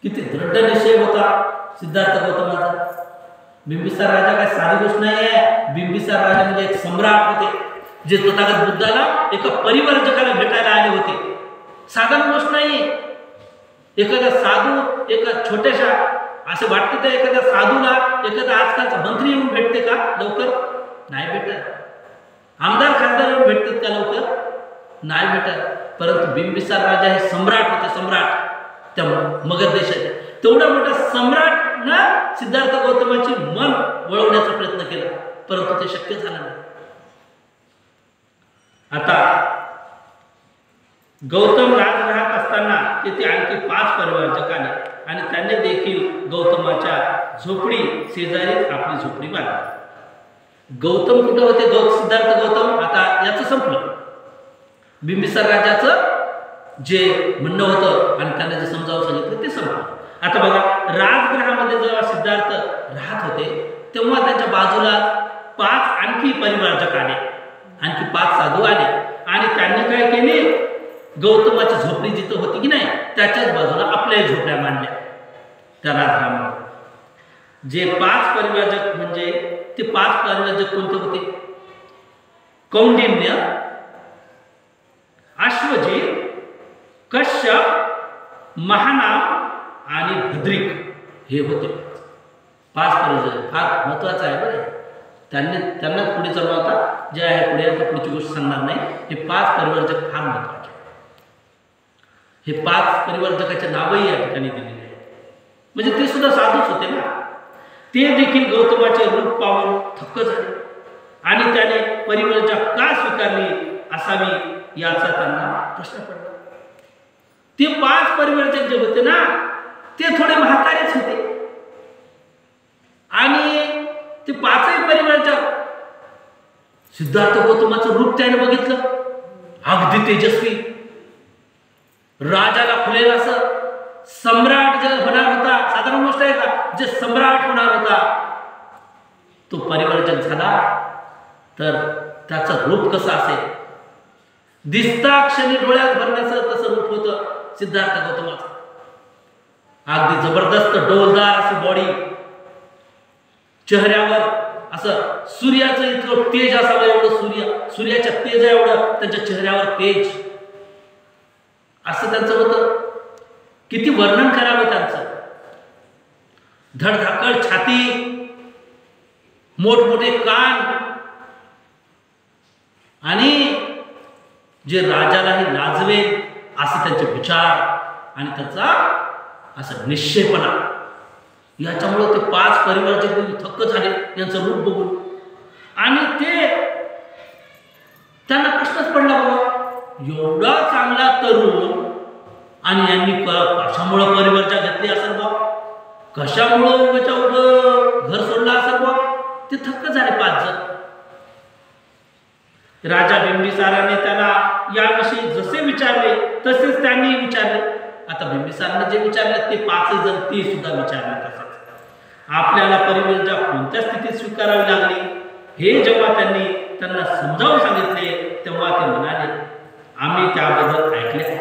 किती दृढ निश्चय होता सिद्धार्थ गौतमाचा. बिंबिसार राजा काय साधी गोष्ट नाही आहे. बिंबिसार राजा म्हणजे एक सम्राट होते, जे तथागत बुद्धाला एका परिवर्जकाला भेटायला आले होते. साधारण गोष्ट नाही. एखादा साधू एका छोट्याशा, असं वाटतं तर एखाद्या साधूला एखादा आजकालचा मंत्री येऊन भेटते का लवकर? नाही भेटत. आमदार खासदार येऊन भेटतात का लवकर? नाही भेटत. परंतु बिंबिसार राजा हे सम्राट होते, सम्राट त्या मगध देशाचे. तेवढा मोठा सम्राट ना सिद्धार्थ गौतमाचे मन वळवण्याचा प्रयत्न केला, परंतु ते शक्य झालं नाही. आता गौतम राजगृहात असताना तेथे आणखी 5 परिवारजक आले आणि त्यांनी देखील गौतमाच्या झोपडी शेजारीच आपली झोपडी बांधली. गौतम कुठे होते? सिद्धार्थ गौतम. आता याचं संपलं. बिंबिसार राजाचं जे म्हणणं होतं आणि त्यांना जे समजावून सांगितलं ते संपलं. आता बघा, राजगृहामध्ये जेव्हा सिद्धार्थ राहत होते तेव्हा त्यांच्या बाजूला 5 आणखी परिवारजक आले, आणखी 5 साधू आले आणि त्यांनी काय केले? गौतमाची झोपडी जिथं होती की नाही त्याच्याच बाजूला आपल्या झोपड्या मांडल्या त्या राजगृहामध्ये. जे 5 परिवारजक म्हणजे ते 5 परिवारजक कोणते होते? कौंडिन्य, अश्वजित, कश्यप, महानाम आणि भद्रिक हे होते 5 परिवारजक. फार महत्वाचं आहे बरं. त्यांना पुढे चालू होता. जे आहे पुढे आता पुढची गोष्ट सांगणार नाही. हे 5 परिवारजक फार महत्वाचे. हे 5 परिवारजकाचे नावही या ठिकाणी दिलेले आहेत. म्हणजे ते सुद्धा साधूच होते ना. ते देखील गौतमाचे रूप पाहून थक्क झाले आणि त्याने परिवारजक का स्वीकारली असावी याचा त्यांना प्रश्न पडला. ते 5 परिवारजक जे होते ना ते थोडे म्हातारेच होते आणि ते 5ही परिवारजक सिद्धार्थ गौतमाचं रूप त्याने बघितलं. अगदी तेजस्वी, राजाला खुलेल असं सम्राट जे होणार होता. साधारण गोष्ट आहे का? जे सम्राट होणार होता तो परिवर्तन झाला तर त्याचं रूप कसं असेल? दिसता क्षणी डोळ्यात भरण्याचं तसं रूप होतं सिद्धार्थ गौतमाचं. अगदी जबरदस्त डौलदार अशी बॉडी, चेहऱ्यावर असं सूर्याचं इतकं तेज असावं, एवढं सूर्याच्या तेज आहे एवढं त्यांच्या चेहऱ्यावर तेज असं त्यांचं होतं. किती वर्णन करावं त्यांचं. धडधाकड छाती, मोठमोठे कान आणि जे राजालाही लाजवेल असे त्यांचे विचार आणि त्याचा असा निश्चयपणा. याच्यामुळे ते 5 परिवारचे थक्क झाले यांचं रूप बघून आणि ते त्यांना प्रश्नच पडला, बाबा एवढा चांगला तरुण आणि यांनी कशामुळे परिवारच्या घेतली असेल बा, कशामुळं उगाच्या उगं घर सोडलं असेल बा. ते थक्क झाले 5 जण. राजा बिंबिसाराने त्याला याविषयी जसे विचारले तसेच त्यांनी विचारले. आता बिंबिसाराने जे विचारले ते 5 जण ते सुद्धा विचारले तसंच. आपल्याला परिवारच्या कोणत्या स्थितीत स्वीकारावी लागली हे जेव्हा त्यांना समजावून सांगितले तेव्हा ते म्हणाले, आम्ही त्याबद्दल ऐकले,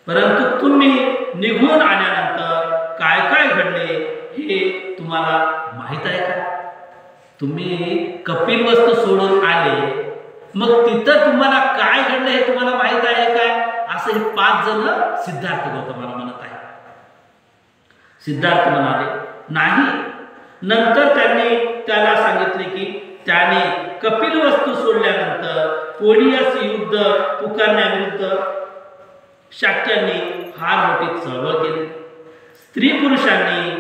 परंतु तुम्ही निघून आल्यानंतर काय काय घडले हे तुम्हाला माहित आहे का? तुम्ही कपिलवस्तू सोडून आले, मग तिथं तुम्हाला काय घडलं हे तुम्हाला माहित आहे काय? असं हे 5 जण सिद्धार्थ गौतमाला म्हणत आहे. सिद्धार्थ म्हणाले नाही. नंतर त्यांनी त्याला सांगितले की त्याने कपिलवस्तू सोडल्यानंतर पोलियस युद्ध पुकारण्याविरुद्ध शाक्यांनी फार मोठी चळवळ केली. स्त्री पुरुषांनी,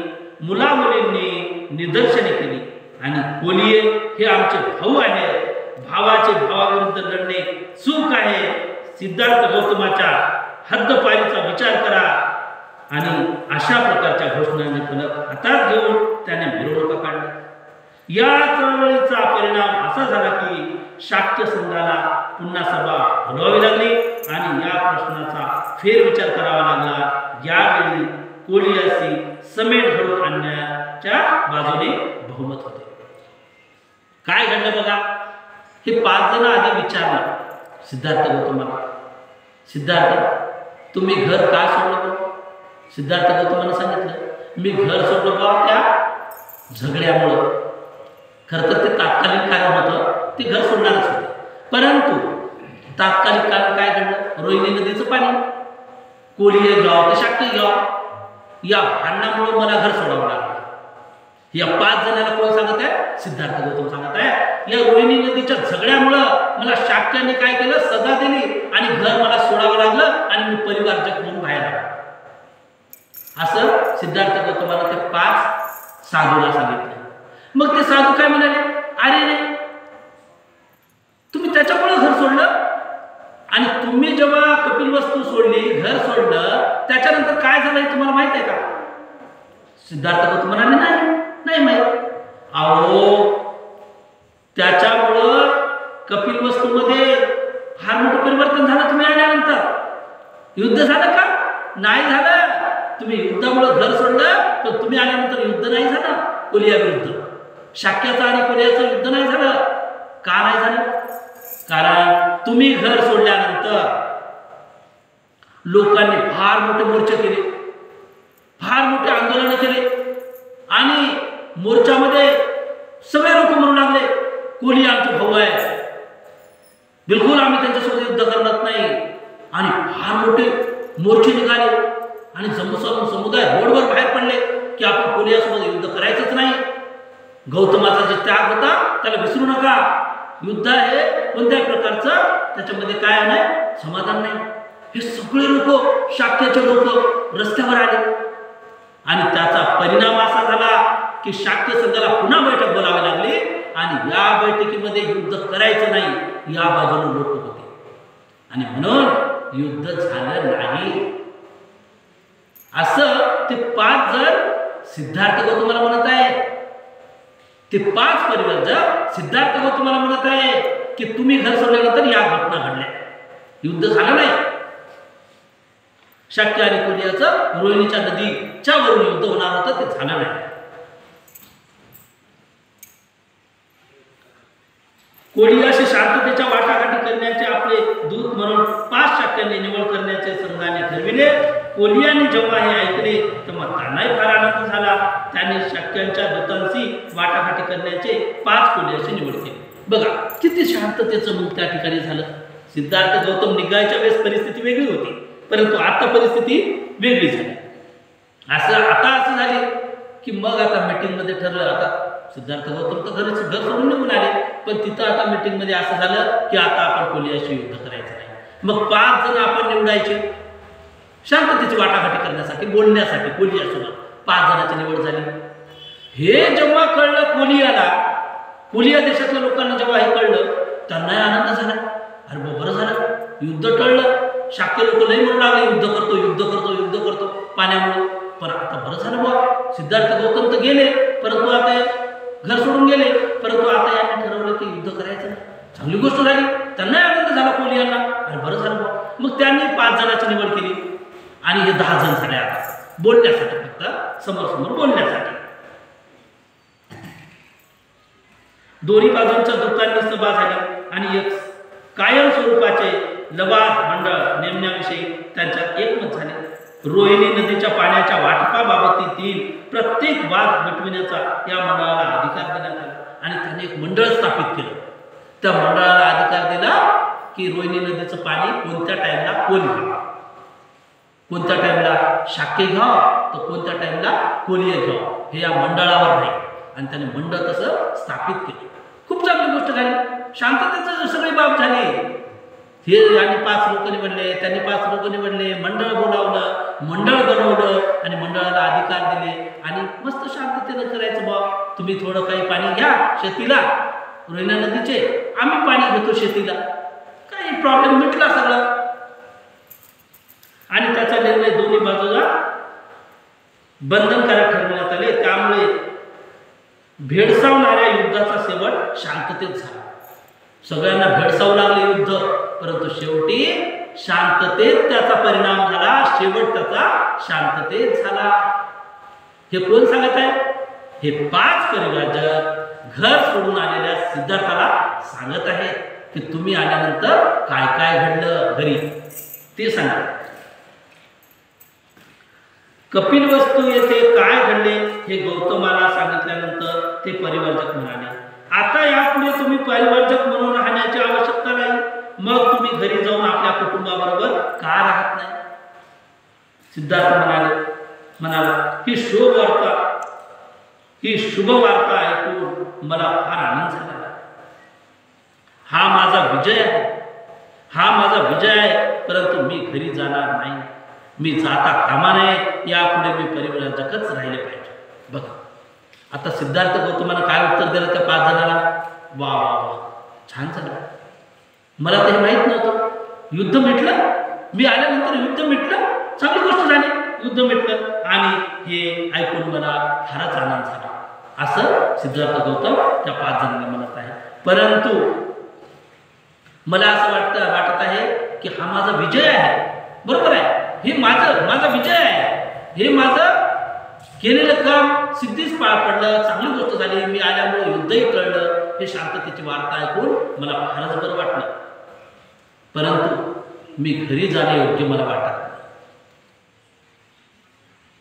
मुलामुलींनी निदर्शने केली आणि पोलिये हे आमचे भाऊ आहेत, भावाचे भावाविरुद्ध लढणे चूक आहे. सिद्धार्थ गौतमाच्या हद्दपारीचा विचार करा. आणि अशा प्रकारच्या घोषणांनी फलक हातात घेऊन त्याने मिरवणुका काढल्या. या चळवळीचा परिणाम असा झाला की शाक्य संघाला पुन्हा सभा बोलवावी लागली आणि या प्रश्नाचा फेरविचार करावा लागला. यावेळी कोलियासी समेट घडवून आणण्याच्या बाजूने बहुमत होते. काय घडलं बघा. हे 5 जण आधी विचारलं सिद्धार्थ गौतमाला, सिद्धार्थ तुम्ही घर का सोडलं? सिद्धार्थ गौतमाने सांगितलं मी घर सोडलं बा त्या झगड्यामुळं. खरं तर ते तात्कालिक कारण होतं, ते घर सोडणारच होते. परंतु तात्कालिक कारण काय घडलं? रोहिणी नदीचं पाणी, कोळी घ्यावं की शाक्य घ्यावं, या भांडणामुळे मला घर सोडावं लागलं. या 5 जणांना कोण सांगत आहे? सिद्धार्थ गौतम सांगत आहे. या रोहिणी नदीच्या झगड्यामुळं मला शाक्याने काय केलं? सजा दिली आणि घर मला सोडावं लागलं आणि मी परिवार जगून बाहेर आलो. असं सिद्धार्थ गौतमाने ते 5 साधूला सांगितलं. मग ते साधू काय म्हणाले? अरे रे, तुम्ही त्याच्यामुळे घर सोडलं आणि तुम्ही जेव्हा कपिलवस्तू सोडली, घर सोडलं, त्याच्यानंतर काय झालं हे तुम्हाला माहित आहे का? सिद्धार्थ गौतम म्हणाले नाही माहित. अहो, त्याच्यामुळं कपिलवस्तूमध्ये फार मोठं परिवर्तन झालं. तुम्ही आल्यानंतर युद्ध झालं का? नाही झालं. तुम्ही युद्धामुळे घर सोडलं, पण तुम्ही आल्यानंतर युद्ध नाही झालं कोलिया विरुद्ध. शाक्याचं आणि कोलियाचं युद्ध नाही झालं. का नाही झालं? कारण तुम्ही घर सोडल्यानंतर लोकांनी फार मोठे मोर्चे केले, फार मोठे आंदोलन केले आणि मोर्चामध्ये सगळे लोक म्हणू लागले कोली आमचे भाऊ आहे, बिलकुल आम्ही त्यांच्यासोबत युद्ध करणार नाही. आणि फार मोठे मोर्चे निघाले आणि समुदाय रोडवर बाहेर पडले की आपण कोलियासोबत युद्ध करायचंच नाही. गौतमाचा जे त्याग होता त्याला विसरू नका. युद्ध आहे कोणत्याही प्रकारचं त्याच्यामध्ये काय नाही, समाधान नाही. हे सगळे लोक, शाक्याचे लोक रस्त्यावर आले आणि त्याचा परिणाम असा झाला की शाक्य संघाला पुन्हा बैठक बोलावी लागली आणि या बैठकीमध्ये युद्ध करायचं नाही या बाजूने लोक होते आणि म्हणून युद्ध झालं नाही. असं ते 5 जण सिद्धार्थ गौतमाला म्हणत आहे. ते 5 परिवर्तक सिद्धार्थ गौतमाला म्हणत आहे की तुम्ही घर सोडल्यानंतर या घटना घडल्या, युद्ध झालं नाही. शाक्य आणि कोलियाचं रोहिणीच्या नदीच्या वरून युद्ध होणार होतं, ते झालं नाही. कोलियाशी शांततेच्या वाटाघाटी करण्याचे आपले दूत म्हणून 5 शाक्यांनी निवड करण्याचे संघाने ठरविले. कोलियाने जेव्हा हे ऐकले तेव्हा त्यांनाही फार आनंद झाला. त्याने शाक्यांच्या दूतांशी वाटाघाटी करण्याचे 5 कोलियाशी निवड केली. बघा किती शांततेचं मग त्या ठिकाणी झालं. सिद्धार्थ गौतम निघायच्या वेळेस परिस्थिती वेगळी होती, परंतु आता परिस्थिती वेगळी झाली. आता असं झाले की मग आता मीटिंग मध्ये ठरलं. आता सिद्धार्थ गौतम तर घर सोडून निघून आले, पण तिथं आता मीटिंग मध्ये असं झालं की आता आपण कोलियाशी युद्ध करायचं नाही. मग 5 जण आपण निवडायचे शांततेची वाटाघाटी करण्यासाठी, बोलण्यासाठी. कोलियासोबत 5 जणांची निवड झाली. हे जेव्हा कळलं कोलियाला, कोलिया देशातल्या लोकांना जेव्हा हे कळलं त्यांनाही आनंद झाला. अरे बरं झालं, युद्ध टळलं. शाक्य लोक नाही म्हणू लागले युद्ध करतो पाण्यामुळे. पण आता बरं झालं बा, सिद्धार्थ गौतम तर गेले, परंतु आता घर सोडून गेले, परंतु आता यांनी ठरवलं की युद्ध करायचं नाही. चांगली गोष्ट झाली, त्यांनाही आनंद झाला कोलियांना. अरे बरं झालं बा. मग त्यांनी 5 जणांची निवड केली आणि हे 10 जण झाले आता बोलण्यासाठी, फक्त समोर बोलण्यासाठी. दोन्ही बाजूंच्या दूतांनी सभा झाली आणि एक कायम स्वरूपाचे लवाद मंडळ नेमण्याविषयी त्यांच्यात एकमत झाले. रोहिणी नदीच्या पाण्याच्या वाटपाबाबतीतील प्रत्येक वाद मिटविण्याचा या मंडळाला अधिकार देण्यात आला आणि त्यांनी एक मंडळ स्थापित केलं. त्या मंडळाला अधिकार दिला की रोहिणी नदीचं पाणी कोणत्या टाइमला कोण घ्यावं, कोणत्या टाइमला शाक्य घ्यावं तर कोणत्या टाइमला कोलिया घ्यावं, हे या मंडळावर नाही. आणि त्याने मंडळ तसं स्थापित केलं. खूप चांगली गोष्ट झाली. शांततेचं सगळी बाब झाली. हे यांनी 5 लोक निवडले, त्यांनी 5 लोक निवडले, मंडळ बोलावलं, मंडळ बनवलं आणि मंडळाला अधिकार दिले आणि मस्त शांततेनं करायचं बा. तुम्ही थोडं काही पाणी घ्या शेतीला, रोहिणी नदीचे, आम्ही पाणी घेतो शेतीला, काही प्रॉब्लेम मिटला सगळं. आणि त्याचा निर्णय दोन्ही बाजूला बंधनकारक ठरवण्यात आले. त्यामुळे भेडसावणाऱ्या युद्धाचा शेवट शांततेत झाला. सगळ्यांना भेडसावू लागले युद्ध, परंतु शेवटी शांततेत त्याचा परिणाम झाला. शेवट त्याचा शांततेत झाला. हे कोण सांगत आहे? हे 5 परिव्राजक घर सोडून आलेल्या सिद्धार्थाला सांगत आहेत की तुम्ही आल्यानंतर काय काय घडलं घरी ते सांगा. कपिलवस्तू येथे काय घडले हे गौतमाला सांगितल्यानंतर ते परिवर्जक म्हणाले, आता यापुढे तुम्ही परिवर्जक म्हणून राहण्याची आवश्यकता नाही. मग तुम्ही घरी जाऊन आपल्या कुटुंबाबरोबर का राहत नाही? सिद्धार्थ म्हणाला ही शुभ वार्ता ऐकून मला फार आनंद झाला. हा माझा विजय आहे. परंतु मी घरी जाणार नाही. मी जाता कामा नये. यापुढे मी परिवर्जकच राहिले पाहिजे. बघा आता सिद्धार्थ गौतमानं काय उत्तर दिलं त्या 5 जणांना? वा वा वा, छान झालं. मला ते माहित नव्हतं. युद्ध मिटलं, मी आल्यानंतर युद्ध मिटलं, चांगली गोष्ट झाली. युद्ध मिटलं आणि हे ऐकून मला फारच आनंद झाला. असं सिद्धार्थ गौतम त्या 5 जणांना म्हणत आहे. परंतु मला असं वाटत आहे की हा माझा विजय आहे. बरोबर आहे, हे माझा विजय आहे. हे माझं केलेलं काम सिद्धीच पार पडलं, चांगली गोष्ट झाली. मी आल्यामुळे युद्धही टळलं. हे शांततेची वार्ता ऐकून मला फारच बरं वाटलं. परंतु मी घरी जाणे योग्य मला वाटत नाही.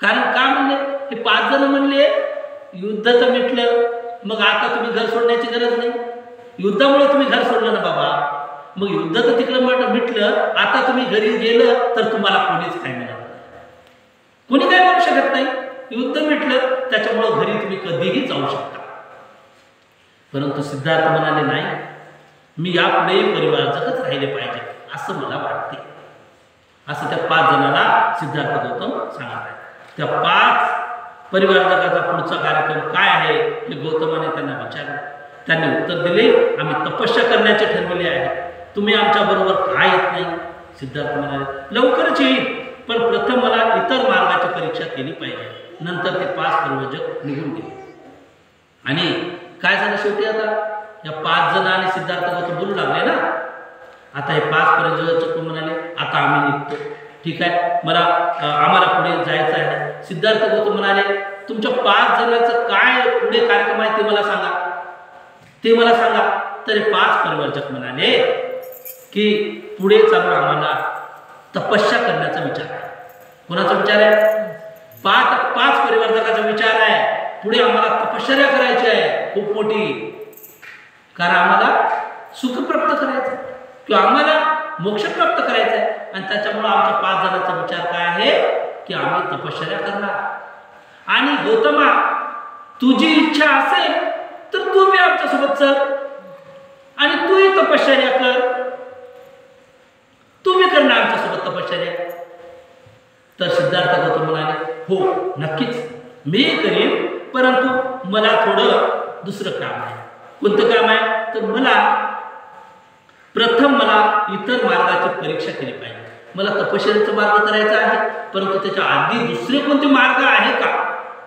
कारण का म्हणले? हे 5 जण म्हणले युद्ध तर मिटलं, मग आता तुम्ही घर सोडण्याची गरज नाही. युद्धामुळे तुम्ही घर सोडलं ना बाबा, मग युद्ध तर तिकडे मिटलं, आता तुम्ही घरी गेलं तर तुम्हाला कोणीच काय मिळणार नाही. कोणी काय करू शकत नाही. युद्ध मिटलं, त्याच्यामुळे घरी तुम्ही कधीही जाऊ शकता. परंतु सिद्धार्थ म्हणाले नाही, मी यापुढे परिवाराचंच राहिले पाहिजे असं मला वाटते. असं त्या 5 जणांना सिद्धार्थ गौतम सांगत आहे. त्या 5 परिवारजकाचा पुढचा कार्यक्रम काय आहे हे गौतमाने त्यांना विचारले. त्यांनी उत्तर दिले, आम्ही तपस्या करण्याचे ठरविले आहे. तुम्ही आमच्या बरोबर का येत नाही? सिद्धार्थ म्हणाले, लवकरच येईल, पण प्रथम मला इतर मार्गाची परीक्षा केली पाहिजे. नंतर ते 5 परिवर्जक निघून गेले. आणि काय झालं शेवटी? आता या 5 जण आणि सिद्धार्थ गौतम बोलू लागले ना. आता हे 5 परिवर्जक म्हणाले, आता आम्ही निघतो. ठीक आहे, आम्हाला पुढे जायचं आहे. सिद्धार्थ गौतम म्हणाले, तुमच्या 5 जणांचं काय पुढे कार्यक्रम आहे ते मला सांगा. तरी 5 परिवर्जक म्हणाले की पुढे चालून आम्हाला तपस्या करण्याचा विचार आहे. कोणाचा विचार आहे? 5 परिवर्तकाचा विचार आहे. पुढे आम्हाला तपश्चर्या करायची आहे खूप मोठी. कारण आम्हाला सुख प्राप्त करायचं किंवा आम्हाला मोक्ष प्राप्त करायचा आहे. आणि त्याच्यामुळे आमच्या 5 जणांचा विचार काय आहे की आम्ही तपश्चर्या करणार. आणि गौतमा, तुझी इच्छा असेल तर तू बी आमच्यासोबत चल आणि तूही तपश्चर्या कर. तू बी करणार आमच्यासोबत तपश्चर्या. तर सिद्धार्थ गौतम म्हणाले, हो नक्कीच मी करीन, परंतु मला थोडं दुसरं काम आहे. कोणतं काम आहे? तर प्रथम मला इतर मार्गाची परीक्षा केली पाहिजे. मला तपश्चर्याचा मार्ग करायचा आहे, परंतु त्याच्या आधी दुसरे कोणते मार्ग आहे का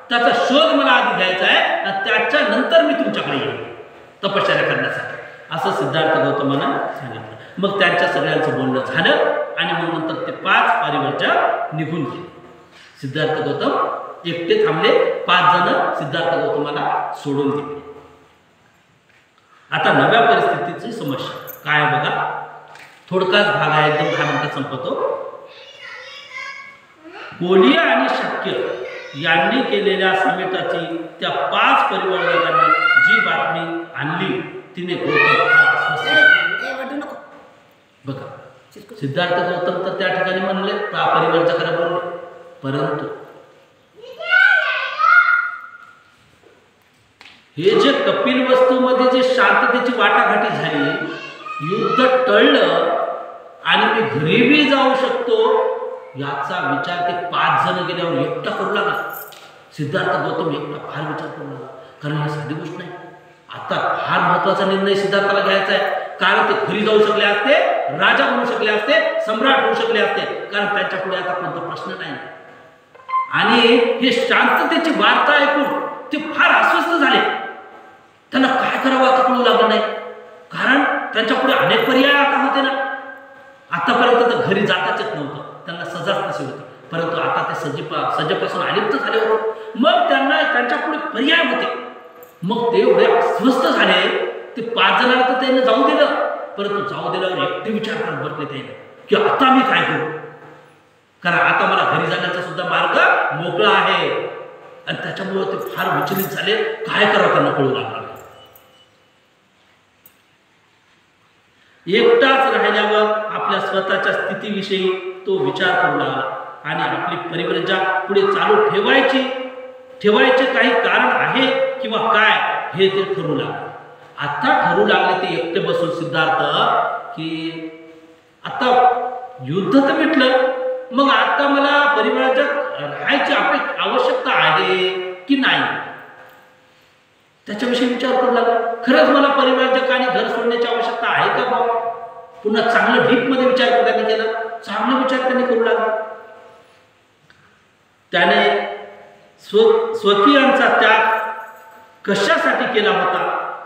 त्याचा शोध मला आधी घ्यायचा आहे. आणि त्याच्यानंतर मी तुमच्याकडे येईन तपश्चर्या करण्यासाठी, असं सिद्धार्थ गौतमानं सांगितलं. मग त्यांच्या सगळ्यांचं बोलणं झालं आणि मग नंतर ते 5 परिवर्जक निघून गेले. सिद्धार्थ गौतम एकटे थांबले. 5 जण सिद्धार्थ गौतमाला सोडून दिले. आता नव्या परिस्थितीची समस्या काय बघा. थोडकाच भाग आहे, एकदम 10 मिनिटात संपवतो. कोलिया आणि शक्य यांनी केलेल्या समेटाची त्या 5 परिवर्तकांनी जी बातमी आणली तिने गौतम बघा. सिद्धार्थ गौतम तर त्या ठिकाणी म्हणले, परिवर्तकाला बोलले, परंतु हे जे कपिलवस्तूमध्ये जे शांततेची वाटाघाटी झाली, युद्ध टळलं आणि मी घरी बी जाऊ शकतो याचा विचार ते 5 जण गेल्यावर एकटा करू लागला. सिद्धार्थ गौतम एकटा फार विचार करू लागला. कारण ही साधी गोष्ट नाही. आता फार महत्वाचा निर्णय सिद्धार्थाला घ्यायचा आहे. कारण ते घरी जाऊ शकले असते, राजा बनू शकले असते, सम्राट होऊ शकले असते. कारण त्यांच्या पुढे आता कोणता प्रश्न नाही. आणि हे शांततेची वार्ता ऐकून ते फार अस्वस्थ झाले. त्यांना काय करावं आता कळू लागलं नाही. कारण त्यांच्या पुढे अनेक पर्याय आता होते ना. आतापर्यंत तर घरी जाताच येत नव्हतं, त्यांना सजाच नसे होती. परंतु आता ते सज्जेपासून अलिप्त झाले होते. मग त्यांना त्यांच्या पुढे पर्याय होते. मग ते एवढे अस्वस्थ झाले. ते 5 जणांना तर त्याने जाऊ दिलं, परंतु जाऊ दिल्यावर एकटे विचार करत बसले त्याने की आता मी काय करू. कारण आता मला घरी जाण्याचा सुद्धा मार्ग मोकळा आहे. आणि त्याच्यामुळे ते फार विचलित झाले, काय करावं त्यांना कळू लागलं. एकटाच राहिल्यावर आपल्या स्वतःच्या स्थितीविषयी तो विचार करू लागला आणि आपली परिव्रजा पुढे चालू ठेवायचे काही कारण आहे किंवा काय हे ते ठरवू लागले. आता ठरवू लागले ते एकटे बसून सिद्धार्थ की आता युद्ध तर मिटलं, मग आता मला परिव्राजक राहायची आवश्यकता आहे की नाही त्याच्याविषयी विचार करू लागला. खरंच मला परिव्राजक आणि घर सोडण्याची आवश्यकता आहे का बाबा? पुन्हा चांगलं डीप मध्ये विचार त्यांनी केला, चांगला विचार त्यांनी करू लागला. त्याने स्वकीयांचा त्याग कशासाठी केला होता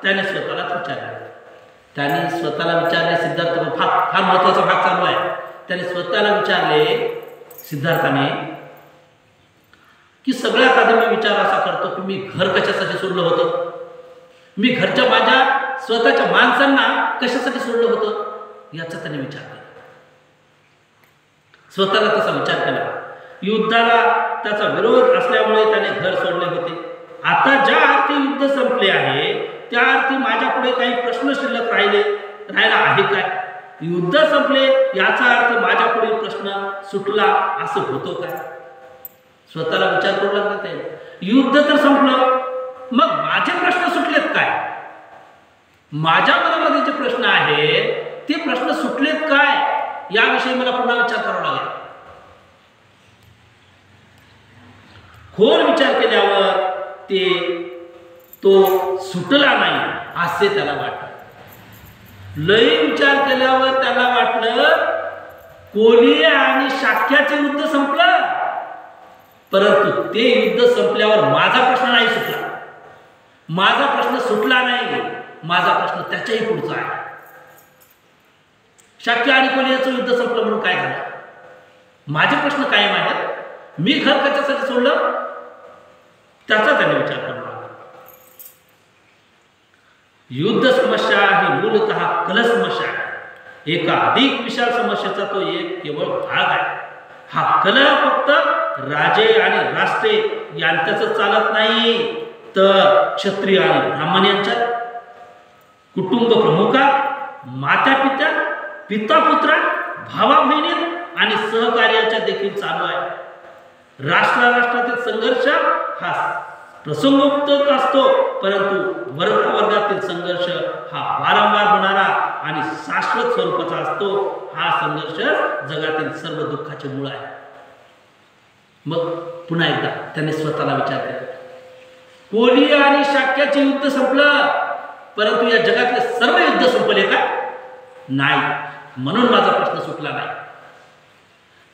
त्याने स्वतःलाच विचारले. त्याने स्वतःला विचारले, सिद्धार्थ फार महत्वाचा भाग चालू आहे. त्याने स्वतःला विचारले सिद्धार्थाने की सगळ्यात आधी मी विचार असा करतो की मी घर कशासाठी सोडलं होतं, मी घरच्या माझ्या स्वतःच्या माणसांना कशासाठी सोडलं होतं याचा त्याने विचार केला. स्वतःला तसा विचार केला. युद्धाला त्याचा विरोध असल्यामुळे त्याने घर सोडले होते. आता ज्या अर्थी युद्ध संपले आहे त्या अर्थी माझ्या पुढे काही प्रश्न शिल्लक राहिला आहे काय? युद्ध संपले याचा अर्थ माझ्या पुढील प्रश्न सुटला असं होतो काय? स्वतःला विचार करू लागला. ते युद्ध तर संपलं, मग माझे प्रश्न सुटलेत काय? माझ्या मनामध्ये जे प्रश्न आहेत ते प्रश्न सुटलेत काय याविषयी मला पुन्हा विचार करावा लागेल. खोल विचार केल्यावर तो सुटला नाही असे त्याला वाटलं. लय विचार केल्यावर त्याला वाटलं कोलिया आणि शाक्याचे युद्ध संपलं, परंतु ते युद्ध संपल्यावर माझा प्रश्न नाही सुटला. माझा प्रश्न सुटला नाही, माझा प्रश्न त्याच्याही पुढचा आहे. शाक्य आणि कोलियाचं युद्ध संपलं म्हणून काय झालं? माझे प्रश्न कायम आहेत. मी घर कशासाठी सोडलं त्याचा त्याने विचार करणार. युद्ध समस्या ही मूलतः कल समस्या आहे. एका अधिक विशाल समस्येचा तो एक केवळ भाग आहे. हा कलह फक्त राजे आणि राष्ट्रे यांच्याच चालत नाही, तर क्षत्रिय आणि ब्राह्मण यांच्यात, कुटुंब प्रमुखात, माता पित्या, पिता पुत्रा, भावा बहिणीत आणि सहकार्याच्या देखील चालू आहे. राष्ट्रातील संघर्ष हा प्रसंगोक्त असतो, परंतु वर्गातील संघर्ष हा वारंवार होणारा आणि शाश्वत स्वरूपाचा असतो. हा संघर्ष जगातील सर्व दुःखाचे मूळ आहे. मग पुन्हा एकदा त्याने स्वतःला विचार केला. कोलिया आणि शाक्याचे युद्ध संपलं, परंतु या जगातले सर्व युद्ध संपले का? नाही. म्हणून माझा प्रश्न सुटला नाही.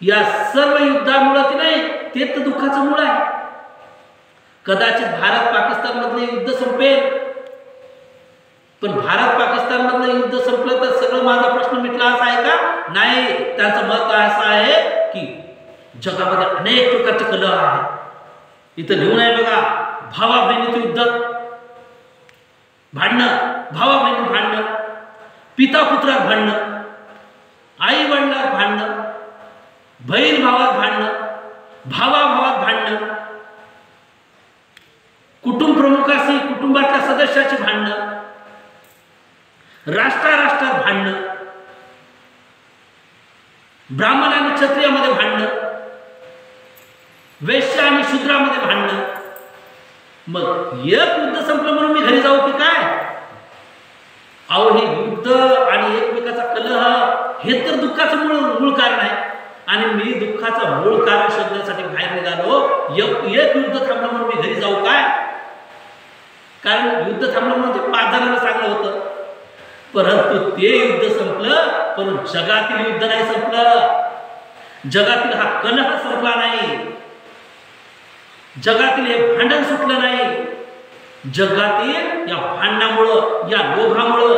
या सर्व युद्धामुळे की नाही ते तर दुःखाचं मूळ आहे. कदाचित भारत पाकिस्तान मधले युद्ध संपेल, पण भारत पाकिस्तान मधलं युद्ध संपलं तर सगळं माझा प्रश्न मिटला असा आहे का? नाही. त्यांचं मत असं आहे की जगामध्ये अनेक प्रकारचे कलह आहेत. इथं लिहून आहे बघा, भावा बहिणीचं युद्ध, भांडणं, भावा बहिणी भांडणं, पिता पुत्रात भांडणं, आई वडिलात भांडणं, बहीण भावात भांडणं, भावा भावात भांडणं, कुटुंब प्रमुखाशी कुटुंबातल्या सदस्याची भांडणं, राष्ट्रात भांडणं, ब्राह्मण आणि क्षत्रियामध्ये भांडणं, वैश्य आणि शूद्रामध्ये भांडणं. मग एक युद्ध संपलं म्हणून मी घरी जाऊ की काय? अहो, हे युद्ध आणि एकमेकाचा कलह हे तर दुःखाचं मूळ कारण आहे. आणि मी दुःखाचं मूळ कारण शोधण्यासाठी बाहेर निघालो. एक युद्ध थांबलं म्हणून मी घरी जाऊ काय? कारण युद्ध थांबलं म्हणून ते 5 जणांना सांगलं होतं, परंतु ते युद्ध संपलं, परंतु जगातील युद्ध नाही संपलं. जगातील हा कलह संपला नाही, जगातील हे भांडण सुटलं नाही. जगातील या भांडणामुळं, या लोभामुळं,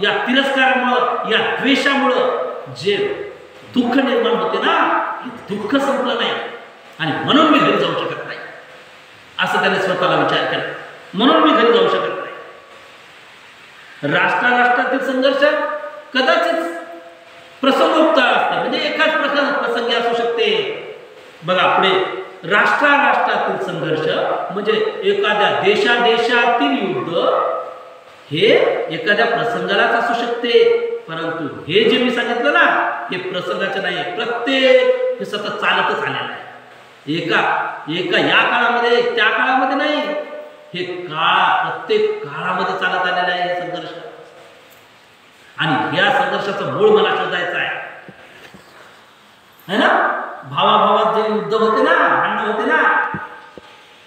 या तिरस्कारामुळं, या द्वेषामुळं जे दुःख निर्माण होते ना, हे दुःख संपलं नाही. आणि म्हणून मी घरी जाऊ शकत नाही असं त्याने स्वतःला विचार केला. म्हणून मी घरी जाऊ शकत नाही. राष्ट्रातील संघर्ष कदाचित प्रसंगोक्त असतात, म्हणजे एकाच प्रसंगी असू शकते. बघा पुढे, राष्ट्रातील संघर्ष म्हणजे एखाद्या देशातील युद्ध हे एखाद्या प्रसंगालाच असू शकते, परंतु हे जे मी सांगितलं ना हे प्रसंगाचे नाही, प्रत्येक हे सतत चालतच आलेलं आहे, एका या काळामध्ये त्या काळामध्ये नाही, हे प्रत्येक काळामध्ये चालत आलेला आहे हे संघर्ष. आणि या संघर्षाचं मूळ मला शोधायचं आहे ना. भावाभावात जे युद्ध होते ना, भांडण होते ना,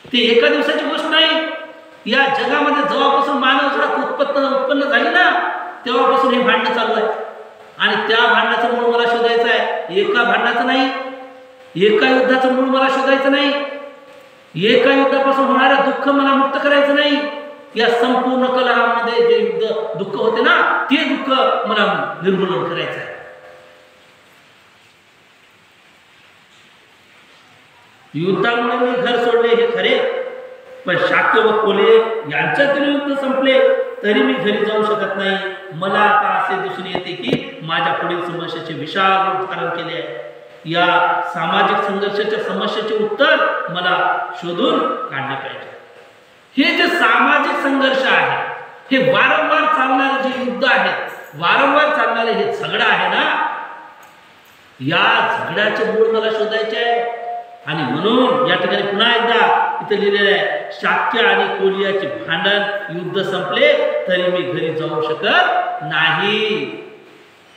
ते एका दिवसाची गोष्ट नाही. या जगामध्ये जेव्हापासून मानवजात उत्पन्न झाली ना तेव्हापासून हे भांडण चालू आहे. आणि त्या भांडणाचं मूळ मला शोधायचं आहे. एका भांडणाचं नाही, एका युद्धाचं मूळ मला शोधायचं नाही, एका युद्धापासून होणारं दुःख मला मुक्त करायचं नाही. या संपूर्ण कलहामध्ये जे युद्ध दुःख होते ना ते दुःख मला निर्मूलन करायचं आहे. युद्धामुळे मी घर सोडले हे खरे, पण शाक्य व कोल्हे यांच्यातील युद्ध संपले तरी मी घरी जाऊ शकत नाही. मला आता असे दिसून येते की माझ्या पुढील समस्येचे विशाल रूप धारण केले आहे. या सामाजिक संघर्षाच्या समस्येचे उत्तर मला शोधून काढले पाहिजे. हे जे सामाजिक संघर्ष आहे, हे वारंवार चालणारे जे युद्ध आहेत, वारंवार चालणारे हे झगडा आहे ना, या झगड्याचे मूळ मला शोधायचे आहे. आणि म्हणून या ठिकाणी पुन्हा एकदा इथे लिहिलेलं आहे, शाक्य आणि कोल्ह्याचे भांडण, युद्ध संपले तरी मी घरी जाऊ शकत नाही,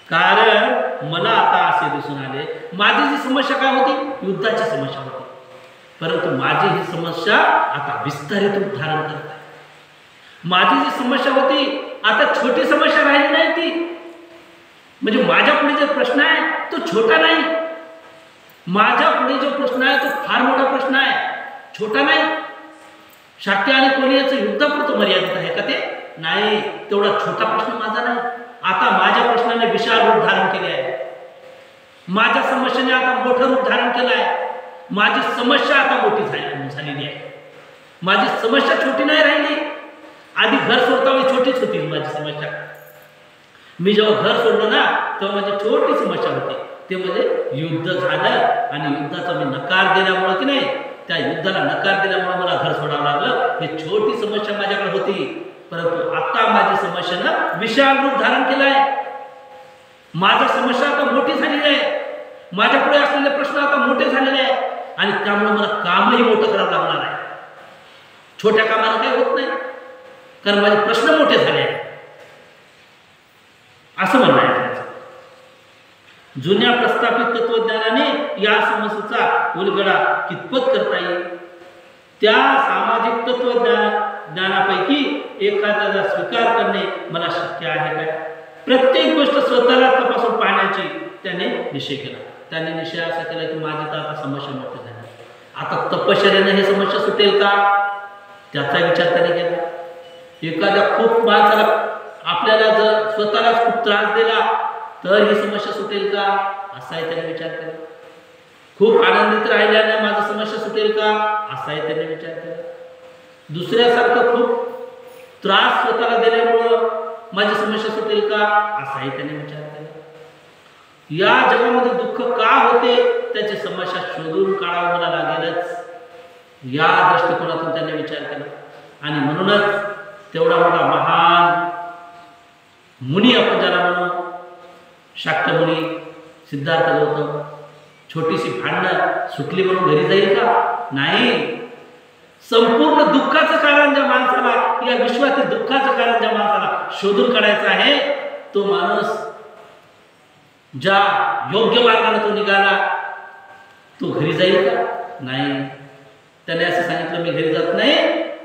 कारण मला आता असे दिसून आले माझी जी समस्या काय होती, युद्धाची समस्या होती, परंतु माझी ही समस्या आता विस्तारित रूप धारण करत आहे. माझी जी समस्या होती आता छोटी समस्या राहिली नाही ती, म्हणजे माझ्या पुढे जो प्रश्न आहे तो छोटा नाही, माझ्या पुढे जो प्रश्न आहे तो फार मोठा प्रश्न आहे, छोटा नाही. शाक्य आणि कोल्ह्याचं युद्धापुरतं मर्यादित आहे का ते? नाही, तेवढा छोटा प्रश्न माझा नाही. आता माझ्या प्रश्नाने विशाल रूप धारण केले आहे, माझ्या समस्येने आता मोठं रूप धारण केलं आहे. माझी समस्या आता मोठी झालेली आहे, माझी समस्या छोटी नाही राहिली. आधी घर सोडता वेळी छोटीच होती माझी समस्या. मी जेव्हा घर सोडलो ना तेव्हा माझी छोटी समस्या होती, ते म्हणजे युद्ध झालं आणि युद्धाचा मी नकार दिल्यामुळे की नाही, त्या युद्धाला नकार दिल्यामुळे मला घर सोडावं लागलं. हे छोटी समस्या माझ्याकडे होती, परंतु आता माझी समस्येनं विशाल रूप धारण केलं आहे. माझी समस्या आता मोठी झालेली आहे, माझ्या पुढे असलेले प्रश्न आता मोठे झालेले आहे आणि त्यामुळे मला कामही मोठं करावं लागणार आहे. छोट्या कामाला काही होत नाही, कारण माझे प्रश्न मोठे झाले आहेत असं म्हणणं आहे. जुन्या प्रस्थापित तत्वज्ञानाने या समस्येचा उलगडा कितपत करता येईल, त्या सामाजिक तत्वज्ञानापैकी एखाद्याचा स्वीकार करणे मला शक्य आहे काय? प्रत्येक गोष्ट स्वतःला तपासून पाहण्याची त्याने निश्चय केला. त्याने निश्चय असा केला की माझी तर आता समस्या मोठी झाली, आता तपश्चर्याने हे समस्या सुटेल का, त्याचा विचार त्याने केला. एखाद्या खूप माणसाला आपल्याला जर स्वतःलाच खूप त्रास दिला तर ही समस्या सुटेल का, असाही त्याने विचार केला. खूप आनंदित राहिल्याने माझी समस्या सुटेल का, असाही त्याने विचार केला. दुसऱ्यासारखं खूप त्रास स्वतःला दिल्यामुळं माझी समस्या सुटेल का, असाही त्याने विचार केला. या जगामध्ये दुःख का होते त्याची समस्या शोधून काढावं मला लागेलच, या दृष्टिकोनातून त्याने विचार केला. आणि म्हणूनच तेवढा मोठा महान मुनी आपण ज्याला म्हणू, शाक्यमुनी, सिद्धार्थ गौतम, छोटीशी भांडणं सुटली म्हणून घरी जाईल का? नाही. संपूर्ण दुःखाचं कारण ज्या माणसाला, या विश्वातील दुःखाचं कारण ज्या माणसाला शोधून काढायचं आहे, तो माणूस ज्या योग्य मार्गाने तो निघाला तो घरी जाईल का? नाही. त्याने असं सांगितलं, मी घरी जात नाही,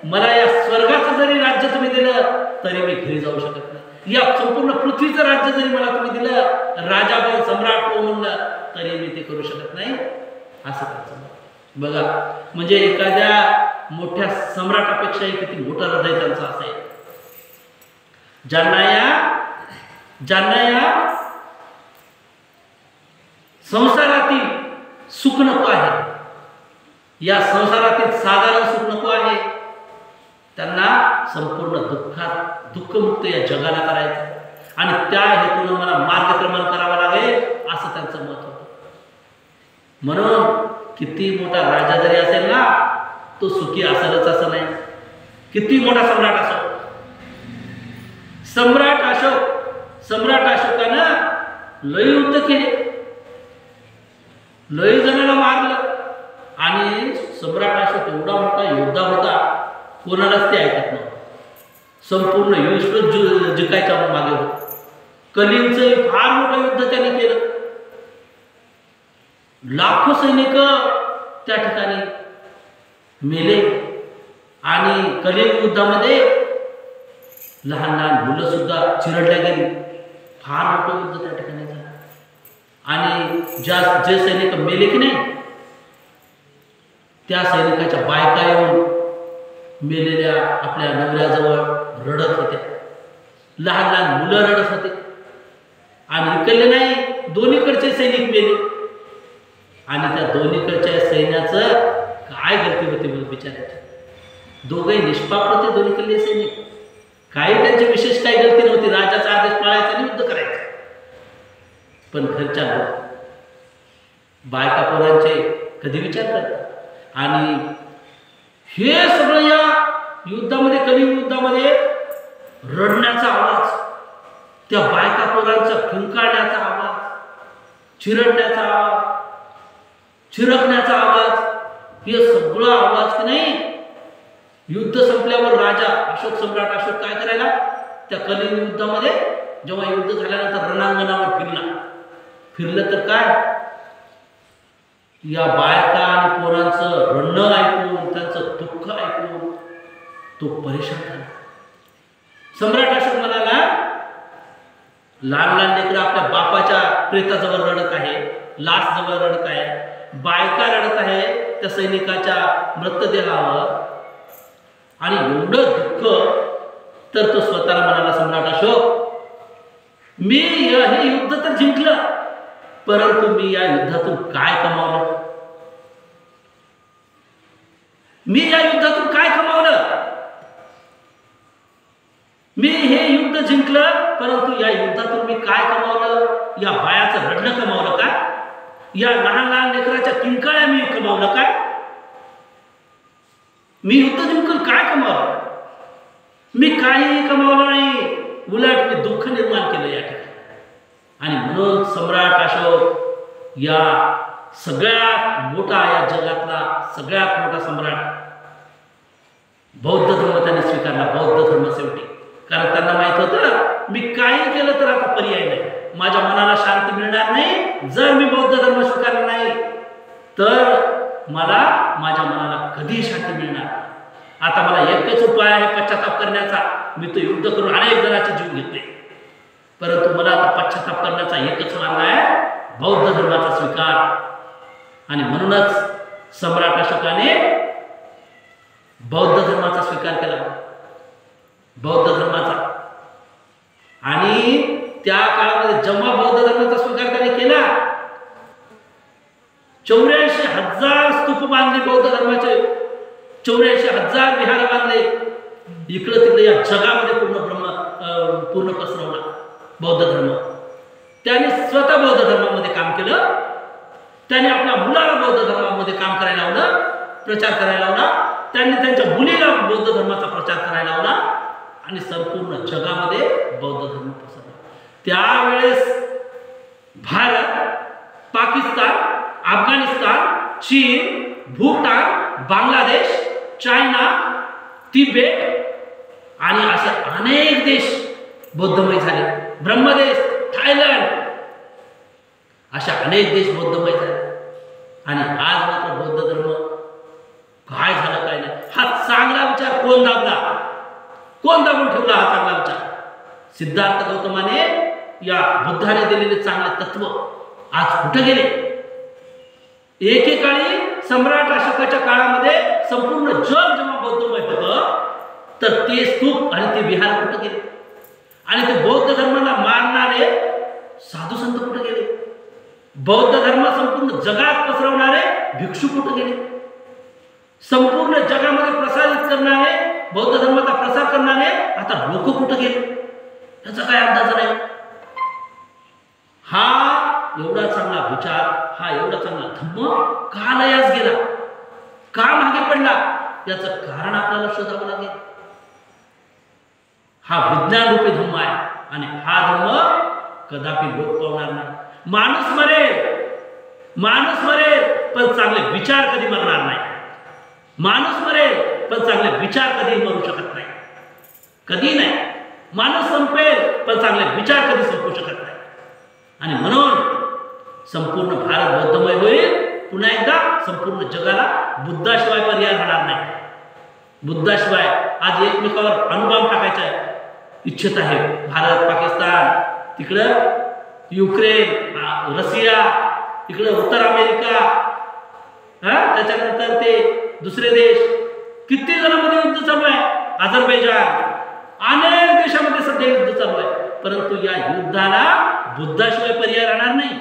मला या स्वर्गाचं जरी राज्य तुम्ही दिलं तरी मी घरी जाऊ शकत नाही. या संपूर्ण पृथ्वीचं राज्य जरी मला तुम्ही दिलं, राजा बन, सम्राट हो म्हणलं तरी मी ते करू शकत नाही, असं करायचं. बघा, म्हणजे एखाद्या मोठ्या सम्राटापेक्षाही किती मोठं हृदय त्यांचं असेल. ज्यांना या संसारातील सुख नको आहे, या संसारातील साधारण सुख नको आहे, त्यांना संपूर्ण दुःखमुक्त या जगाला करायचं आणि त्या हेतून मला मार्गक्रमण करावा लागेल असं त्यांचं मत होतं. म्हणून किती मोठा राजा जरी असेल ना, तो सुखी असेलच असं नाही. किती मोठा सम्राट असो. सम्राट अशोकानं लय युद्ध केले, लय जणांना मारलं. आणि सम्राट अशोक एवढा मोठा योद्धा होता, कोणालाच ते ऐकत नव्हतं. संपूर्ण विश्व जिंकायच्या मागे होतं. कलिंगचं फार मोठं युद्ध त्याने केलं. लाखो सैनिक त्या ठिकाणी मेले. आणि कलिंग युद्धामध्ये लहान लहान मुलं सुद्धा चिरडल्या गेली. फार मोठं युद्ध त्या ठिकाणी झालं. आणि जे सैनिक मेले की नाही, त्या सैनिकाच्या बायका येऊन मेलेल्या आपल्या नवऱ्याजवळ रडत होत्या. लहान लहान मुलं रडत होते. आणि इकडले नाही, दोन्हीकडचे सैनिक मेले. आणि त्या दोन्हीकडच्या सैन्याचं काय गलती होती बघ बिचारायची. दोघंही निष्पाप होते दोन्हीकडले सैनिक. काही त्यांची विशेष काही गलती नव्हती. राजाचा आदेश पाळायचा आणि युद्ध करायचं. पण घरच्या बायका पोरांचे कधी विचार करतात. आणि हे सगळं या युद्धामध्ये, कलिंग युद्धामध्ये रडण्याचा आवाज, त्या बायका पोरांचा किंकाळण्याचा आवाज, चिरडण्याचा आवाज, चिरकण्याचा आवाज, हे सगळं आवाज की नाही, युद्ध संपल्यावर राजा अशोक, सम्राट अशोक काय करायला, त्या कलिंग युद्धामध्ये जेव्हा युद्ध झाल्यानंतर रणांगणावर फिरलं तर काय, या बायका आणि पोरांचं रडणं ऐकून, त्यांचं दुःख ऐकून तो परेशान झाला. सम्राट अशोक म्हणाला, लहान लहान लेकरं आपल्या बापाच्या प्रेताजवळ रडत आहे, लाश जवळ रडत आहे, बायका रडत आहे त्या सैनिकाच्या मृतदेहावर, आणि एवढं दुःख. तर तो स्वतःला म्हणाला, सम्राट अशोक, मी हे युद्ध तर जिंकलं, परंतु मी या युद्धातून काय कमावलं? मी या युद्धातून काय कमावलं? मी हे युद्ध जिंकलं, परंतु या युद्धातून मी काय कमावलं? या बायाचं रडणं कमावलं का? या लहान लहान लेकराच्या किंकाळ्या मी कमावलं काय? मी युद्ध जिंकून काय कमावलं? मी काहीही कमावलं नाही, उलट मी दुःख निर्माण केलं या ठिकाणी. आणि म्हणून सम्राट अशोक या सगळ्यात मोठा, या जगातला सगळ्यात मोठा सम्राट, बौद्ध धर्म त्याने स्वीकारला. बौद्ध धर्म शेवटी, कारण त्यांना माहित होतं मी काही केलं तर आता पर्याय नाही, माझ्या मनाला शांती मिळणार नाही. जर मी बौद्ध धर्म स्वीकारला नाही तर मला माझ्या मनाला कधीही शांती मिळणार. आता मला एकच उपाय आहे पश्चाताप करण्याचा. मी तो युद्ध करून अनेक जणांचे जीव घेतले, परंतु मला आता पश्चाताप करण्याचा एकच मार्ग आहे, बौद्ध धर्माचा स्वीकार. आणि म्हणूनच सम्राट अशोकाने बौद्ध धर्माचा स्वीकार केला, बौद्ध धर्माचा. आणि त्या काळामध्ये जेव्हा बौद्ध धर्माचा स्वीकार त्याने केला, 84,000 स्तूप बांधले बौद्ध धर्माचे, 84,000 विहार बांधले. इकडं तिकडे या जगामध्ये पूर्ण पसरवला बौद्ध धर्म. त्याने स्वतः बौद्ध धर्मामध्ये काम केलं, त्याने आपल्या मुलाला बौद्ध धर्मामध्ये काम करायला लावलं, प्रचार करायला लावला. त्यांनी त्यांच्या मुलीला बौद्ध धर्माचा प्रचार करायला लावला, आणि संपूर्ण जगामध्ये बौद्ध धर्म पसरला. त्यावेळेस भारत, पाकिस्तान, अफगाणिस्तान, चीन, भूटान, बांगलादेश, चायना, तिबेट आणि असे अनेक देश बौद्धमय झाले. ब्रह्मदेश, थायलंड, अशा अनेक देश बौद्धमय झाले. आणि आज मात्र बौद्ध धर्म काय झालं काय नाही, हा चांगला विचार कोण दाबला, कोण दाबून ठेवला? हा चांगला विचार सिद्धार्थ गौतमाने, या बुद्धाने दिलेले चांगले तत्व आज कुठे गेले? एकेकाळी सम्राट अशोकाच्या काळामध्ये संपूर्ण जग जेव्हा बौद्धमय होतं, तर ते स्तूप आणि ते विहार कुठे गेले? आणि ते बौद्ध धर्माला मारणारे साधू संत कुठे गेले? बौद्ध धर्म संपूर्ण जगात पसरवणारे भिक्षू कुठे गेले? संपूर्ण जगामध्ये प्रसारित करणारे, बौद्ध धर्माचा प्रसार करणारे आता लोक कुठे गेले? त्याचा काय अंदाज नाही. हा एवढा चांगला विचार, हा एवढा चांगला धम्म का लयास गेला, का मागे पडला, याचं कारण आपल्याला शोधावं लागेल. हा विज्ञान रूपी धम्म आहे आणि हा धम्म कदापि लोप पावणार नाही. माणूस मरेल पण चांगले विचार कधी मरणार नाही. माणूस मरेल पण चांगले विचार कधी मरू शकत नाही, कधी नाही. माणूस संपेल पण चांगले विचार कधी संपू शकत नाही. आणि म्हणून संपूर्ण भारत बौद्धमय होईल. पुन्हा एकदा संपूर्ण जगाला बुद्धाशिवाय पर्याय राहणार नाही. बुद्धाशिवाय आज एकमेकावर अणुबॉम्ब टाकायचा आहे इच्छित आहे. भारत, पाकिस्तान, तिकडं युक्रेन, रशिया, इकडं उत्तर अमेरिका, त्याच्यानंतर ते दुसरे देश, किती जणांमध्ये युद्ध चालू आहे. अझरबैजान, अनेक देशामध्ये सध्या युद्ध चालू आहे. परंतु या युद्धाला बुद्धाशिवाय पर्याय राहणार नाही.